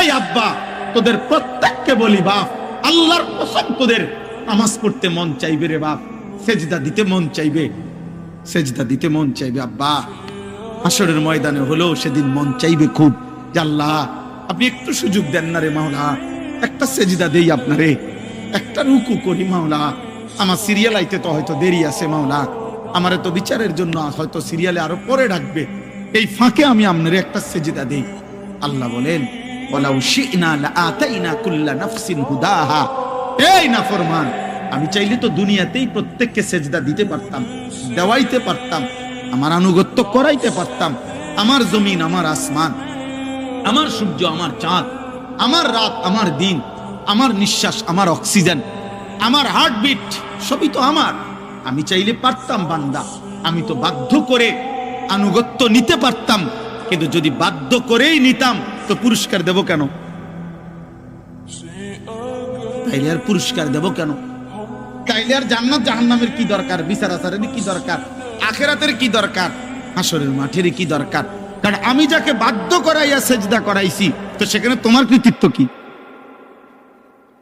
এই আব্বা, তোদের প্রত্যেককে বলি বাপ, আল্লাহর কসম তোদের নামাজ পড়তে মন চাইবে রে বাপ, সেজদা দিতে মন চাইবে, সেজদা দিতে মন চাইবে আব্বা। হাসরের ময়দানে হলো সেদিন মন চাইবে খুব যে আল্লাহ আপনি একটু সুযোগ দেন না রে মাওলা, একটা সেজদা দেই আপনারে, একটা রুকু করি মাওলা, আমার সিরিয়াল আইতে তো হয়তো দেরি আছে মাওলা, আমারে তো বিচারের জন্য হয়তো সিরিয়ালে আরো পরে ডাকবে, এই ফাঁকে আমি আপনারে একটা সেজদা দেই। আল্লাহ বলেন ওয়ালাউ শি'না লাআতাইনা কুল্লা নাফসিন হুদাহা, এই নাফরমান, আমি চাইলে তো দুনিয়াতেই প্রত্যেককে সেজদা দিতে পারতাম, দেওয়াইতে পারতাম, আমার আনুগত্য করাইতে পারতাম। আমার জমিন, আমার আসমান, আমার সূর্য, আমার চাঁদ, আমার রাত, আমার দিন, আমার নিঃশ্বাস, আমার অক্সিজেন, আমার হার্টবিট, সবই তো আমার। আমি চাইলে পারতাম বান্দা, আমি তো বাধ্য করে আনুগত্য নিতে পারতাম, কিন্তু যদি বাধ্য করেই নিতাম তো পুরস্কার দেব কেন? তাইলে আর পুরস্কার দেব কেন? তাইলে আর জান্নাত জাহান্নামের কি দরকার? বিচার আচারের কি দরকার? আখিরাতের কি দরকার? হাসরের মাঠের কি দরকার? কারণ আমি যাকে বাধ্য করাইয়া সেজদা করাইছি, তো সেখানে তোমার কৃতিত্ব কি?